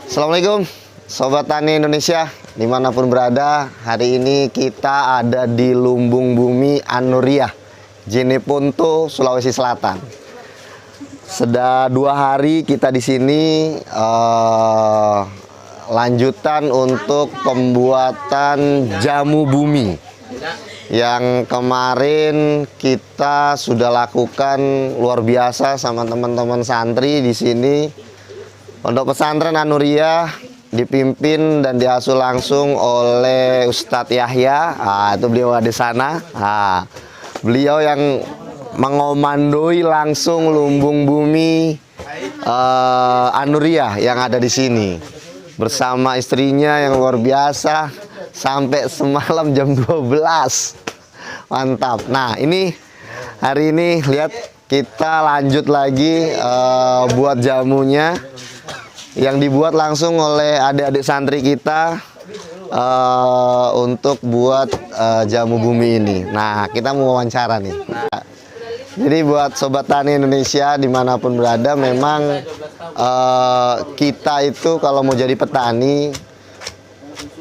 Assalamualaikum Sobat Tani Indonesia dimanapun berada. Hari ini kita ada di Lumbung Bumi Anuriah, Jeneponto, Sulawesi Selatan. Sudah 2 hari kita di sini, lanjutan untuk pembuatan jamu bumi yang kemarin kita sudah lakukan luar biasa sama teman-teman santri di sini. Pondok Pesantren Anuriah dipimpin dan diasuh langsung oleh Ustadz Yahya. Itu beliau di sana. Beliau yang mengomandoi langsung lumbung bumi Anuriah yang ada di sini bersama istrinya yang luar biasa sampai semalam jam 12. Mantap. Nah, ini hari ini lihat kita lanjut lagi buat jamunya yang dibuat langsung oleh adik-adik santri kita untuk buat jamu bumi ini. Nah, kita mau wawancara nih. Jadi buat Sobat Tani Indonesia dimanapun berada, memang kita itu kalau mau jadi petani,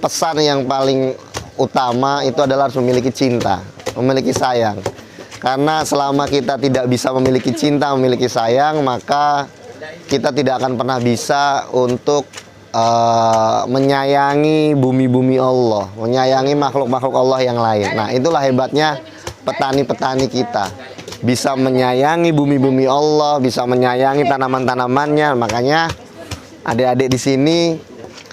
pesan yang paling utama itu adalah harus memiliki cinta, memiliki sayang. Karena selama kita tidak bisa memiliki cinta, memiliki sayang, maka kita tidak akan pernah bisa untuk menyayangi bumi-bumi Allah, menyayangi makhluk-makhluk Allah yang lain. Nah, itulah hebatnya petani-petani kita. Bisa menyayangi bumi-bumi Allah, bisa menyayangi tanaman-tanamannya. Makanya adik-adik di sini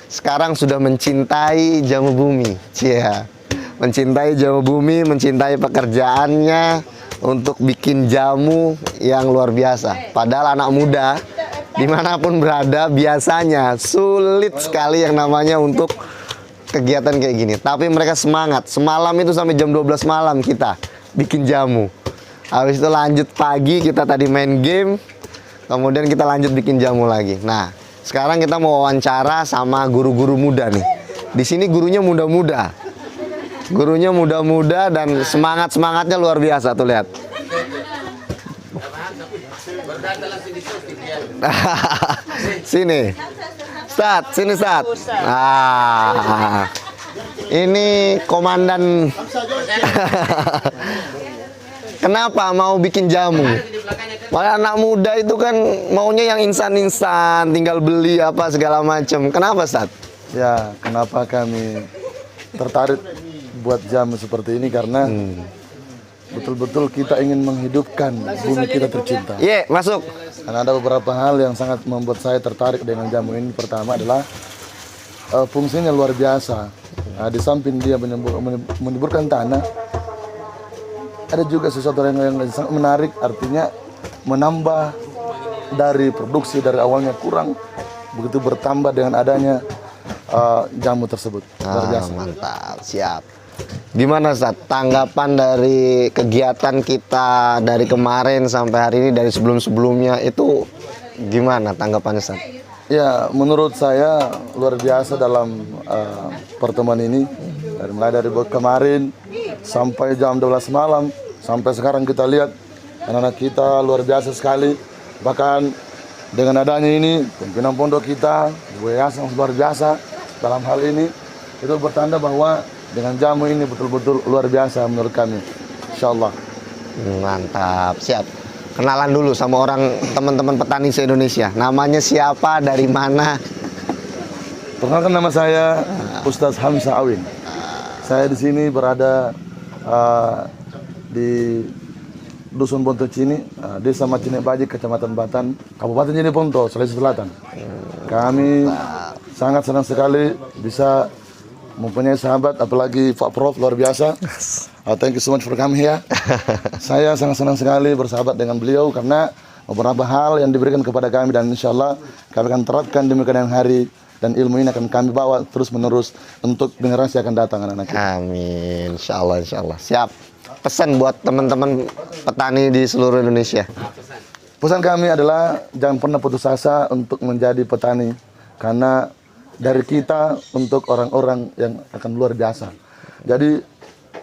sekarang sudah mencintai jamu bumi. Cia. Mencintai jamu bumi, mencintai pekerjaannya untuk bikin jamu yang luar biasa. Padahal anak muda dimanapun berada biasanya sulit sekali yang namanya untuk kegiatan kayak gini. Tapi mereka semangat. Semalam itu sampai jam 12 malam kita bikin jamu. Habis itu lanjut pagi kita tadi main game. Kemudian kita lanjut bikin jamu lagi. Nah, sekarang kita mau wawancara sama guru-guru muda nih. Di sini gurunya muda-muda. Gurunya muda-muda dan semangat-semangatnya luar biasa tuh, lihat. Sini. Ustadz, sini Ustadz. Ini komandan. Kenapa mau bikin jamu? Malah anak muda itu kan maunya yang instan-instan, tinggal beli apa segala macam. Kenapa, Ustadz? Ya, kenapa kami tertarik buat jamu seperti ini? Karena betul-betul kita ingin menghidupkan bumi kita tercinta. Iya, masuk. Karena ada beberapa hal yang sangat membuat saya tertarik dengan jamu ini. Pertama adalah fungsinya luar biasa. Nah, di samping dia menyuburkan tanah, ada juga sesuatu yang sangat menarik, artinya menambah dari produksi dari awalnya kurang, begitu bertambah dengan adanya jamu tersebut. Luar biasa. Mantap, siap. Gimana Ustaz, tanggapan dari kegiatan kita dari kemarin sampai hari ini, dari sebelum-sebelumnya itu gimana tanggapannya Ustaz? Ya, menurut saya luar biasa dalam pertemuan ini. Mulai dari kemarin sampai jam 12 malam, sampai sekarang kita lihat anak-anak kita luar biasa sekali. Bahkan dengan adanya ini, pimpinan pondok kita, Bu Yayasan luar biasa dalam hal ini, itu bertanda bahwa dengan jamu ini betul-betul luar biasa menurut kami. Insyaallah. Mantap, siap. Kenalan dulu sama orang, teman-teman petani se-Indonesia. Namanya siapa, dari mana? Perkenalkan, nama saya Ustadz Hamzah Awin. Saya di sini berada di Dusun Pontocini, Desa Macine Baji, Kecamatan Batan, Kabupaten Jeneponto, Sulawesi Selatan. Kami sangat senang sekali bisa mempunyai sahabat, apalagi Pak Prof, luar biasa. Thank you so much for coming here. Saya sangat senang sekali bersahabat dengan beliau karena beberapa hal yang diberikan kepada kami, dan insya Allah kami akan terapkan di kemudian hari, dan ilmu ini akan kami bawa terus menerus untuk generasi akan datang anak-anak kita. Amin, insya Allah, insya Allah. Siap. Pesan buat teman-teman petani di seluruh Indonesia. Pesan kami adalah jangan pernah putus asa untuk menjadi petani, karena dari kita untuk orang-orang yang akan luar biasa. Jadi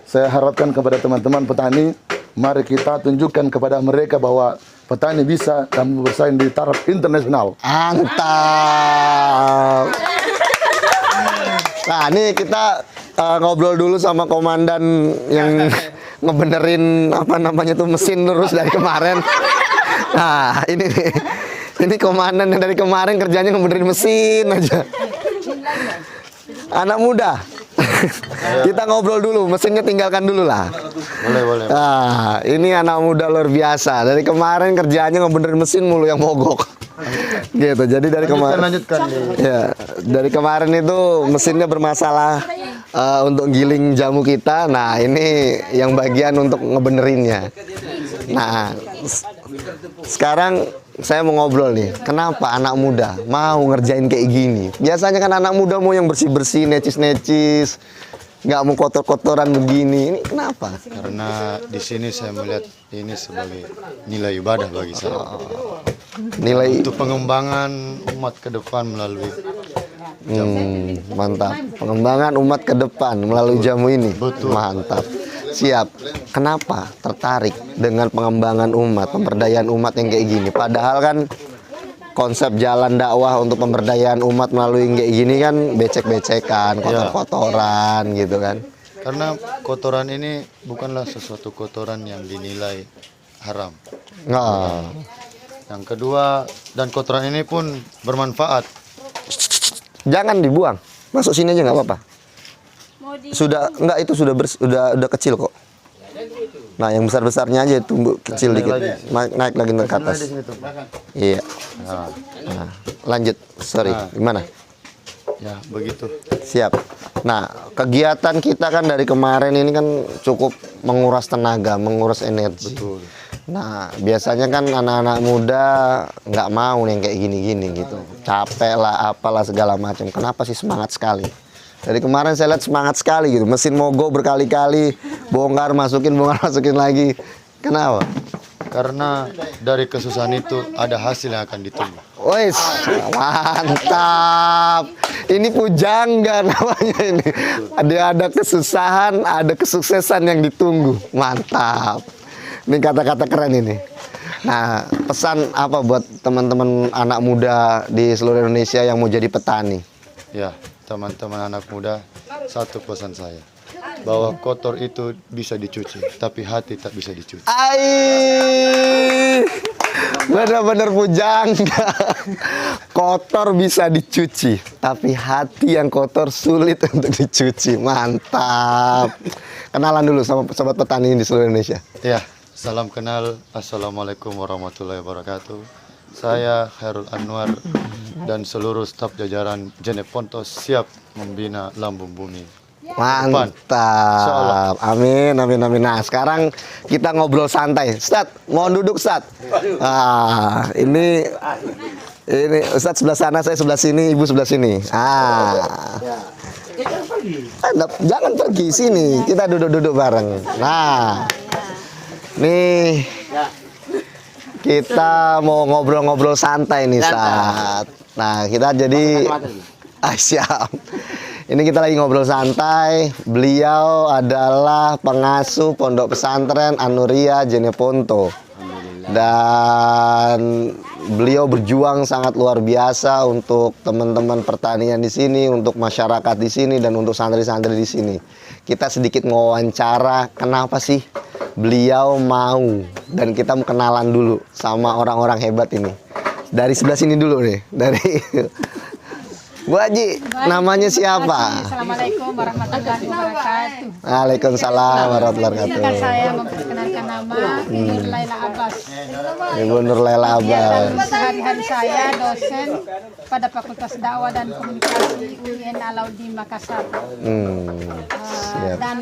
saya harapkan kepada teman-teman petani, mari kita tunjukkan kepada mereka bahwa petani bisa dan bersaing di taraf internasional. Mantap. Mantap. Nah, ini kita ngobrol dulu sama komandan yang ngebenerin apa namanya tuh mesin terus dari kemarin. Nah, ini nih. Ini komandan yang dari kemarin kerjanya ngebenerin mesin aja. Anak muda. Kita ngobrol dulu, mesinnya tinggalkan dulu lah. Boleh. Nah, ini anak muda luar biasa. Dari kemarin kerjanya ngebenerin mesin mulu yang mogok. Gitu. Jadi dari kemarin Lanjutkan. ya, dari kemarin itu mesinnya bermasalah untuk giling jamu kita. Nah, ini yang bagian untuk ngebenerinnya. Nah, sekarang saya mau ngobrol nih. Kenapa anak muda mau ngerjain kayak gini? Biasanya kan anak muda mau yang bersih-bersih, necis-necis, nggak mau kotor-kotoran begini. Ini kenapa? Karena di sini saya melihat ini sebagai nilai ibadah bagi saya. Nilai Untuk pengembangan umat ke depan melalui mantap. Pengembangan umat ke depan melalui jamu ini. Betul. Mantap. Siap. Kenapa tertarik dengan pengembangan umat, pemberdayaan umat yang kayak gini? Padahal kan konsep jalan dakwah untuk pemberdayaan umat melalui yang kayak gini kan becek-becekan, kotor-kotoran gitu kan. karena kotoran ini bukanlah sesuatu kotoran yang dinilai haram. Nah, Yang kedua, dan kotoran ini pun bermanfaat. jangan dibuang. Masuk sini aja nggak apa-apa. Sudah enggak, itu sudah kecil kok. Nah, yang besar-besarnya aja tumbuh kecil dikit. Naik lagi ke atas. Iya. Nah, lanjut. Sorry, gimana? Ya, begitu. Siap. Nah, kegiatan kita kan dari kemarin ini kan cukup menguras tenaga, menguras energi. Betul. Nah, biasanya kan anak-anak muda nggak mau yang kayak gini-gini gitu. Capek lah, apalah segala macam. Kenapa sih semangat sekali? Dari kemarin saya lihat semangat sekali gitu. Mesin mogok berkali-kali, bongkar masukin lagi. Kenapa? Karena dari kesusahan itu ada hasil yang akan ditunggu. Wes, mantap. Ini pujangga namanya ini. Ada kesusahan, ada kesuksesan yang ditunggu. Mantap. Ini kata-kata keren ini. Nah, pesan apa buat teman-teman anak muda di seluruh Indonesia yang mau jadi petani? Ya, teman-teman anak muda, satu pesan saya. Bahwa kotor itu bisa dicuci, tapi hati tak bisa dicuci. Ai, benar-benar pujangga. Kotor bisa dicuci, tapi hati yang kotor sulit untuk dicuci. Mantap. Kenalan dulu sama sobat petani di seluruh Indonesia. Ya, salam kenal. Assalamualaikum warahmatullahi wabarakatuh. Saya Khairul Anwar dan seluruh staf jajaran Jeneponto siap membina lambung bumi. Mantap. Amin, amin, amin. Nah, sekarang kita ngobrol santai. Ustad, mohon duduk, Ustad. Ini Ustad sebelah sana, saya sebelah sini, Ibu sebelah sini. Jangan pergi, sini. Kita duduk-duduk bareng. Nah, nih kita mau ngobrol-ngobrol santai nih, Ustad. Nah, kita jadi siap. Ini kita lagi ngobrol santai. Beliau adalah pengasuh Pondok Pesantren An-Nuriyah Jeneponto. Dan beliau berjuang sangat luar biasa untuk teman-teman pertanian di sini, untuk masyarakat di sini, dan untuk santri-santri di sini. Kita sedikit mewawancara kenapa sih beliau mau, dan kita mau kenalan dulu sama orang-orang hebat ini. Dari sebelah sini dulu nih, dari Bu Haji, namanya siapa? Assalamualaikum warahmatullahi wabarakatuh. Waalaikumsalam warahmatullahi Izinkan wabarakatuh. saya memperkenalkan nama Nur Laila Abbas. Ibu Nur Laila Abbas. Sehari-hari saya dosen pada Fakultas Dakwah dan Komunikasi UIN Alauddin Makassar. Siap. Dan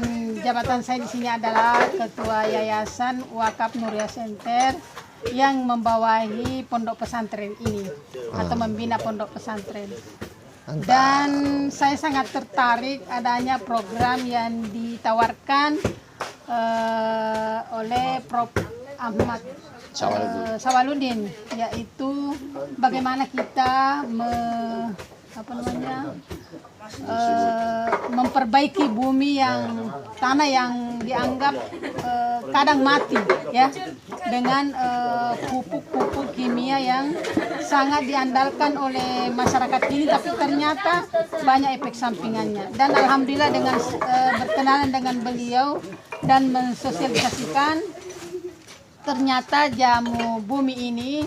jabatan saya di sini adalah Ketua Yayasan Wakaf Nuriyah Center yang membawahi pondok pesantren ini atau membina pondok pesantren. Dan saya sangat tertarik adanya program yang ditawarkan oleh Prof. Ahmad Sawaludin, yaitu bagaimana kita memperbaiki bumi tanah yang dianggap kadang mati ya, dengan pupuk-pupuk kimia yang sangat diandalkan oleh masyarakat ini, tapi ternyata banyak efek sampingannya. Dan alhamdulillah dengan berkenalan dengan beliau dan mensosialisasikan, ternyata jamu bumi ini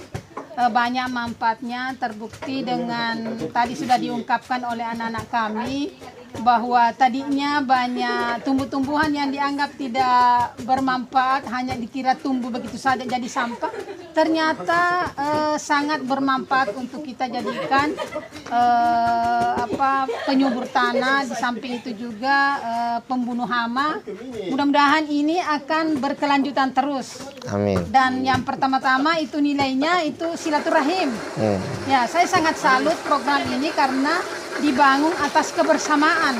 banyak manfaatnya, terbukti dengan tadi sudah diungkapkan oleh anak-anak kami bahwa tadinya banyak tumbuh-tumbuhan yang dianggap tidak bermanfaat, hanya dikira tumbuh begitu saja jadi sampah, ternyata sangat bermanfaat untuk kita jadikan penyubur tanah. Di samping itu juga pembunuh hama. Mudah-mudahan ini akan berkelanjutan terus. Amin. Dan yang pertama-tama itu nilainya itu silaturahim. Ya, saya sangat salut program ini karena dibangun atas kebersamaan,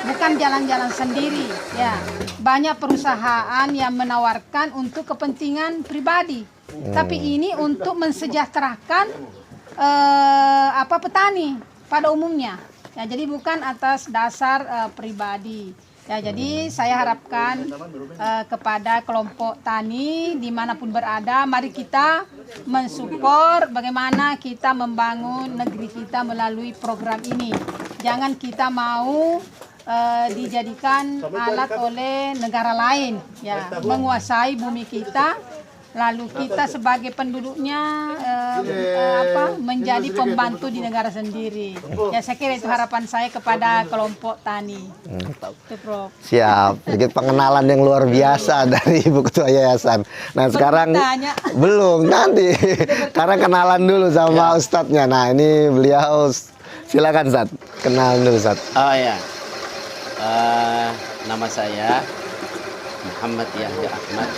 bukan jalan-jalan sendiri. Ya, banyak perusahaan yang menawarkan untuk kepentingan pribadi, tapi ini untuk mensejahterakan petani pada umumnya. Ya, jadi bukan atas dasar pribadi. Ya, jadi saya harapkan kepada kelompok tani dimanapun berada, mari kita mensupport bagaimana kita membangun negeri kita melalui program ini. Jangan kita mau dijadikan alat oleh negara lain, ya, menguasai bumi kita, lalu kita sebagai penduduknya menjadi pembantu di negara sendiri. Ya, saya kira itu harapan saya kepada kelompok tani. Itu, Prof. Siap. Jadi pengenalan yang luar biasa dari Ibu Ketua Yayasan. Nah, sekarang belum, nanti. Karena kenalan dulu sama Ustadznya. Nah, ini beliau, silakan Ustadz. Kenalan dulu Ustadz. Oh ya, nama saya Muhammad Yahya Ahmad.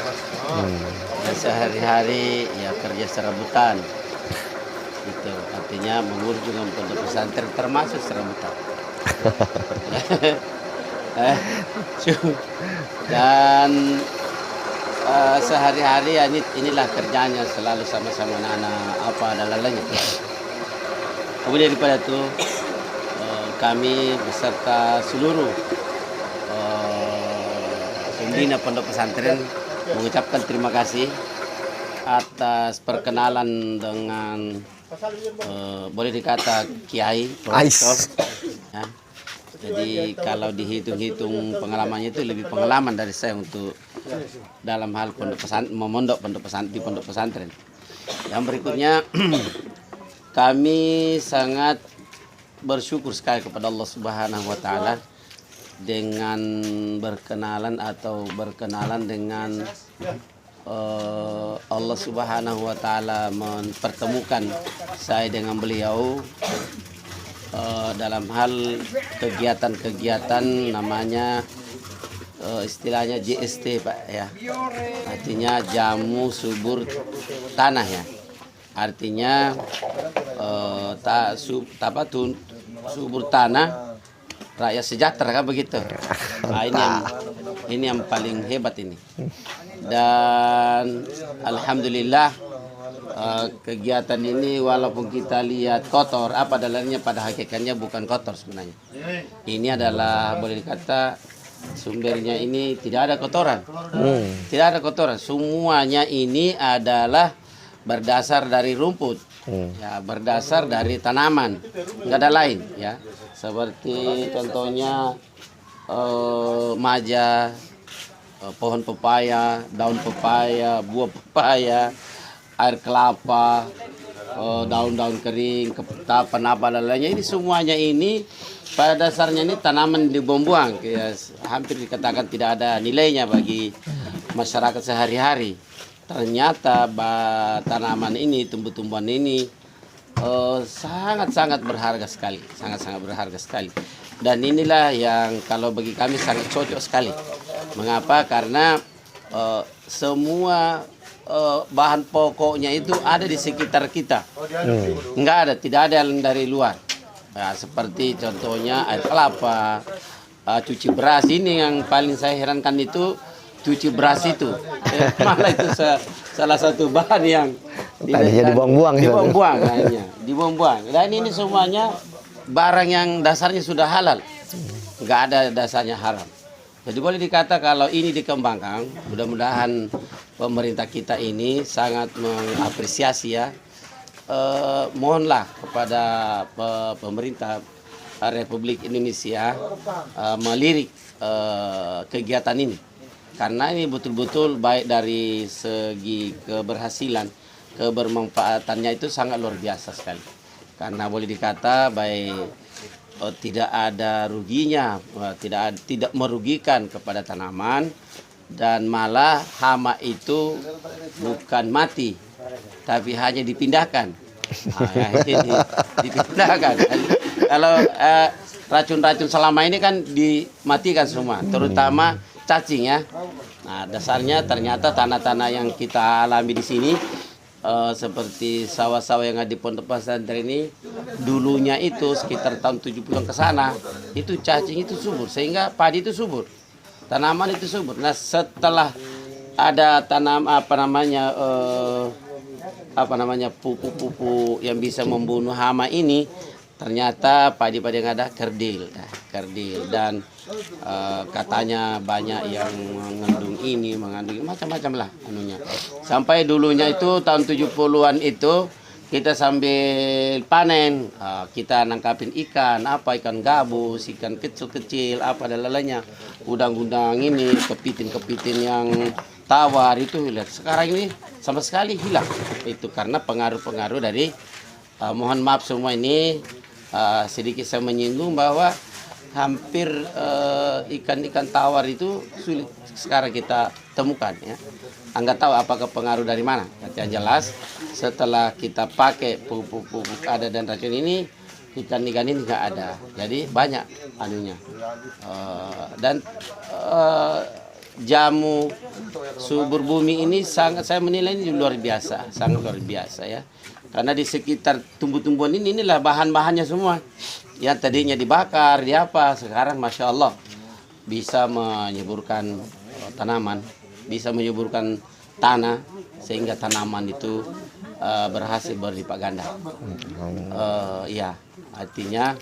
Dan sehari-hari ya kerja serabutan. Itu artinya mengurus juga pondok pesantren termasuk serabutan. Dan sehari-hari ya inilah kerjanya, selalu sama-sama anak-anak dan lain-lainnya. Kemudian daripada itu kami beserta seluruh pembina pondok pesantren mengucapkan terima kasih atas perkenalan dengan boleh dikata Kiai Profesor. Ya. Jadi kalau dihitung-hitung pengalamannya itu lebih pengalaman dari saya untuk dalam hal memondok di pondok pesantren. Yang berikutnya kami sangat bersyukur sekali kepada Allah Subhanahu wa taala dengan berkenalan dengan Allah Subhanahu wa taala mempertemukan saya dengan beliau dalam hal kegiatan-kegiatan namanya istilahnya JST Pak ya. Artinya jamu subur tanah ya. Artinya subur tanah rakyat sejahtera kan begitu. Nah, ini yang paling hebat ini. Dan alhamdulillah kegiatan ini walaupun kita lihat kotor, apa dalilnya, pada hakikatnya bukan kotor sebenarnya. Ini adalah boleh dikata sumbernya ini tidak ada kotoran. Tidak ada kotoran. Semuanya ini adalah berdasar dari rumput. Ya, berdasar dari tanaman. Enggak ada lain ya. Seperti contohnya maja, pohon pepaya, daun pepaya, buah pepaya, air kelapa, daun-daun kering, kepetapan apa dan lainnya, ini semuanya ini pada dasarnya ini tanaman dibuang-buang, ya, hampir dikatakan tidak ada nilainya bagi masyarakat sehari-hari. Ternyata tanaman ini, tumbuh-tumbuhan ini sangat-sangat berharga sekali, sangat-sangat berharga sekali. Dan inilah yang kalau bagi kami sangat cocok sekali. Mengapa? Karena semua bahan pokoknya itu ada di sekitar kita. Enggak ada, tidak ada yang dari luar. Nah, seperti contohnya air kelapa, cuci beras, ini yang paling saya herankan itu cuci beras itu. Malah itu salah satu bahan yang tadinya dibuang-buang. Dibuang-buang kayaknya. Dibuang-buang. Dan ini semuanya barang yang dasarnya sudah halal, nggak ada dasarnya haram. Jadi boleh dikata kalau ini dikembangkan, mudah-mudahan pemerintah kita ini sangat mengapresiasi ya. Mohonlah kepada pemerintah Republik Indonesia melirik kegiatan ini, karena ini betul-betul baik dari segi keberhasilan, kebermanfaatannya itu sangat luar biasa sekali. Karena boleh dikata baik tidak ada ruginya, tidak merugikan kepada tanaman, dan malah hama itu bukan mati, tapi hanya dipindahkan. Dipindahkan. Kalau racun-racun selama ini kan dimatikan semua, terutama cacing ya. Nah, dasarnya ternyata tanah-tanah yang kita alami di sini seperti sawah-sawah yang ada di pondok pesantren ini, dulunya itu sekitar tahun 70-an ke sana itu cacing itu subur, sehingga padi itu subur, tanaman itu subur. Nah, setelah ada tanam pupuk-pupuk yang bisa membunuh hama ini, ternyata padi-padi yang ada kerdil dan katanya banyak yang mengandung macam-macam lah anunya. Sampai dulunya itu tahun 70-an itu kita sambil panen, kita nangkapin ikan, ikan gabus, ikan kecil-kecil, dan lainnya, udang-udang ini, kepiting-kepiting yang tawar itu lihat. Sekarang ini sama sekali hilang. Itu karena pengaruh-pengaruh dari mohon maaf semua ini, sedikit saya menyinggung bahwa hampir ikan-ikan tawar itu sulit sekarang kita temukan ya. Enggak tahu apakah pengaruh dari mana. Yang jelas setelah kita pakai pupuk ada dan racun ini, ikan-ikan ini nggak ada. Jadi banyak anunya. Dan jamu subur bumi ini sangat, saya menilai ini luar biasa, sangat luar biasa ya. Karena di sekitar tumbuh-tumbuhan inilah bahan-bahannya semua. Yang tadinya dibakar, sekarang Masya Allah bisa menyuburkan tanaman, bisa menyuburkan tanah, sehingga tanaman itu berhasil berlipat ganda. Ya, artinya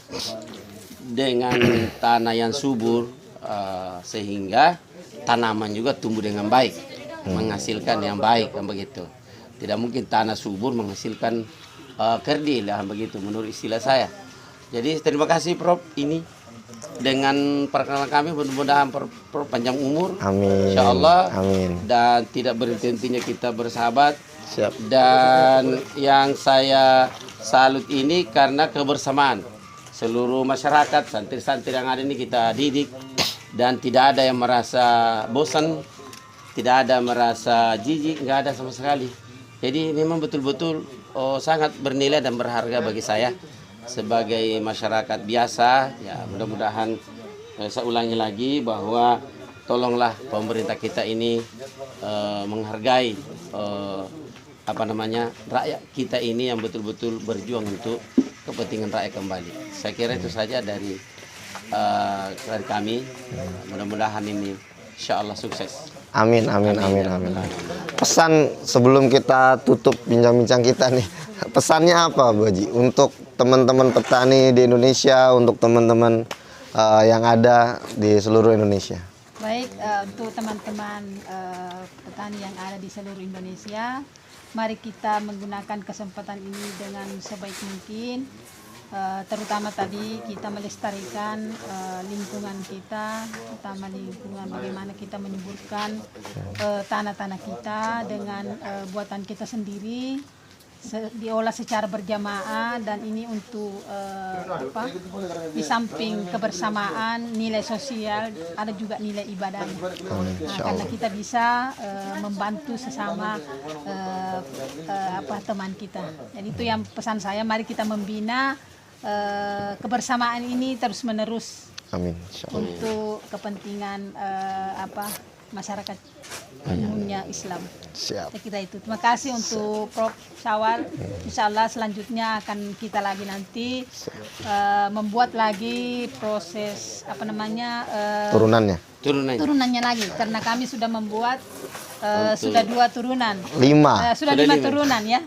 dengan tanah yang subur, sehingga tanaman juga tumbuh dengan baik, menghasilkan yang baik, kan begitu. Tidak mungkin tanah subur menghasilkan kerdil, begitu menurut istilah saya. Jadi terima kasih Prof, ini dengan perkenalan kami, mudah-mudahan Prof panjang umur, Amin. Insya Allah, Amin. dan tidak berhenti-hentinya kita bersahabat. Siap. Dan yang saya salut ini karena kebersamaan seluruh masyarakat, santri-santri yang ada ini kita didik, dan tidak ada yang merasa bosan, tidak ada merasa jijik, nggak ada sama sekali. Jadi memang betul-betul sangat bernilai dan berharga bagi saya sebagai masyarakat biasa. Ya, mudah-mudahan saya ulangi lagi bahwa tolonglah pemerintah kita ini menghargai rakyat kita ini yang betul-betul berjuang untuk kepentingan rakyat kembali. Saya kira itu saja dari kami. Mudah-mudahan ini insya Allah sukses. Amin, amin, amin, amin. Pesan sebelum kita tutup bincang-bincang kita nih, pesannya apa Bu Haji untuk teman-teman petani di Indonesia, untuk teman-teman yang ada di seluruh Indonesia? Baik, untuk teman-teman petani yang ada di seluruh Indonesia, mari kita menggunakan kesempatan ini dengan sebaik mungkin. Terutama tadi kita melestarikan lingkungan kita, terutama lingkungan bagaimana kita menyuburkan tanah-tanah kita dengan buatan kita sendiri, diolah secara berjamaah, dan ini untuk di samping kebersamaan, nilai sosial, ada juga nilai ibadahnya. Karena kita bisa membantu sesama teman kita. Jadi itu yang pesan saya, mari kita membina kebersamaan ini terus menerus. Amin. Untuk kepentingan masyarakat umumnya Islam. Siap. Kita itu. Terima kasih untuk Prof Syawal. Insya Allah selanjutnya akan kita lagi nanti membuat lagi proses turunannya lagi, karena kami sudah membuat sudah 2 turunan. 5. Sudah 5 turunan ya.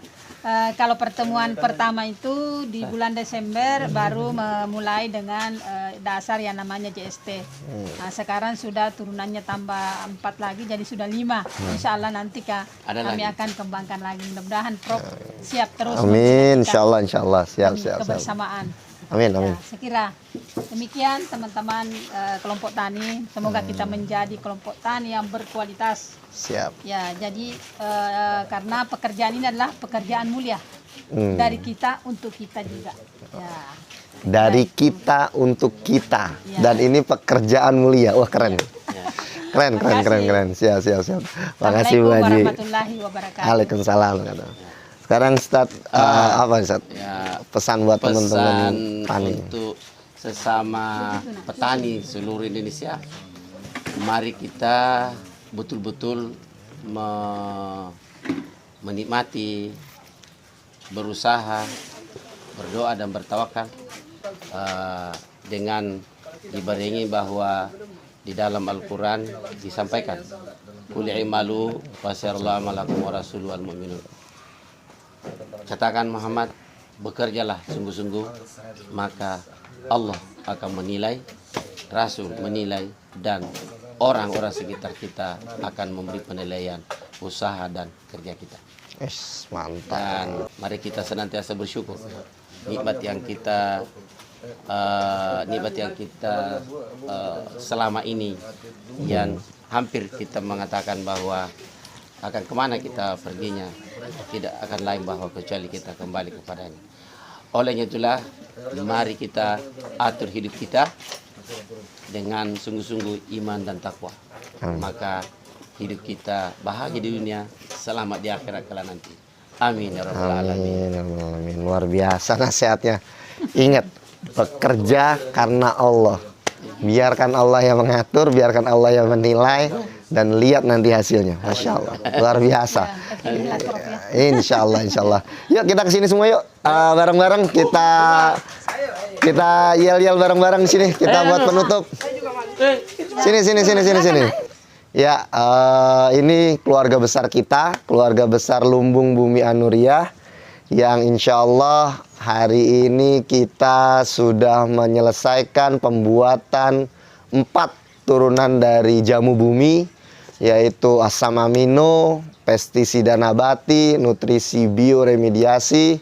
Kalau pertemuan pertama itu di bulan Desember baru memulai dengan dasar yang namanya JST. Nah, sekarang sudah turunannya tambah 4 lagi jadi sudah 5. Insya Allah nanti kami akan kembangkan lagi. Mudah-mudahan Prof siap terus. Amin, insya Allah, siap. Kebersamaan. Amin, amin. Ya, saya kira demikian teman-teman kelompok tani. Semoga kita menjadi kelompok tani yang berkualitas. Siap. Ya, jadi karena pekerjaan ini adalah pekerjaan mulia dari kita untuk kita juga. Ya. Dari kita untuk kita, dan ini pekerjaan mulia. Wah, keren. Keren. Siap. Makasih Bu Haji. Warahmatullahi wabarakatuh. Waalaikumsalam. Sekarang Ustaz, apa Ustaz? Ya, Pesan buat teman-teman pesan tani. untuk sesama petani seluruh Indonesia, mari kita betul-betul menikmati, berusaha, berdoa dan bertawakal dengan dibarengi bahwa di dalam Al-Quran disampaikan Qul i'malu wa sayarallahu amalakum wa rasuluhu wal mu'minun. Katakan Muhammad, bekerjalah sungguh-sungguh, maka Allah akan menilai, Rasul menilai, dan orang-orang sekitar kita akan memberi penilaian usaha dan kerja kita. Yes, mantap. Dan mari kita senantiasa bersyukur nikmat yang kita selama ini, yang hampir kita mengatakan bahwa akan kemana kita perginya, tidak akan lain bahwa kecuali kita kembali kepadanya. Olehnya itulah, mari kita atur hidup kita dengan sungguh-sungguh iman dan takwa. Maka hidup kita bahagia di dunia, selamat di akhirat kala nanti. Amin ya rabbal alamin. Amin. Luar biasa nasihatnya. Ingat, bekerja karena Allah. Biarkan Allah yang mengatur, biarkan Allah yang menilai, dan lihat nanti hasilnya. Masya Allah, luar biasa. Insya Allah. Yuk kita kesini semua yuk, bareng-bareng kita yel-yel bareng-bareng sini. Kita buat penutup. Sini. Ya, ini keluarga besar kita, keluarga besar Lumbung Bumi Anuriah, yang insya Allah hari ini kita sudah menyelesaikan pembuatan 4 turunan dari jamu bumi, yaitu asam amino, pestisida nabati, nutrisi bioremediasi,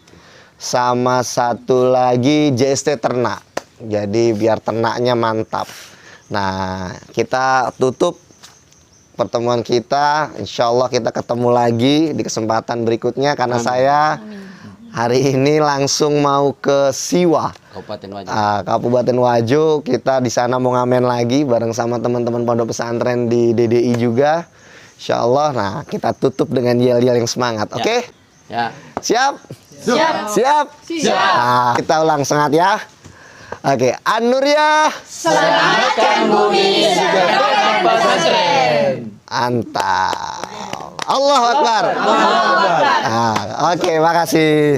sama satu lagi JST ternak. Jadi biar ternaknya mantap. Nah, kita tutup pertemuan kita. Insya Allah kita ketemu lagi di kesempatan berikutnya, karena saya hari ini langsung mau ke Siwa, Kabupaten Wajo. Kita di sana mau ngamen lagi bareng sama teman-teman pondok pesantren di DDI juga. Insya Allah. Nah, kita tutup dengan yel-yel yang semangat. Oke? Ya. Siap? Siap. Nah, kita ulang semangat ya. Oke, Anuriah. Selamatkan bumi sejahtera pesantren. Antap. Allahu Akbar. Oke, makasih.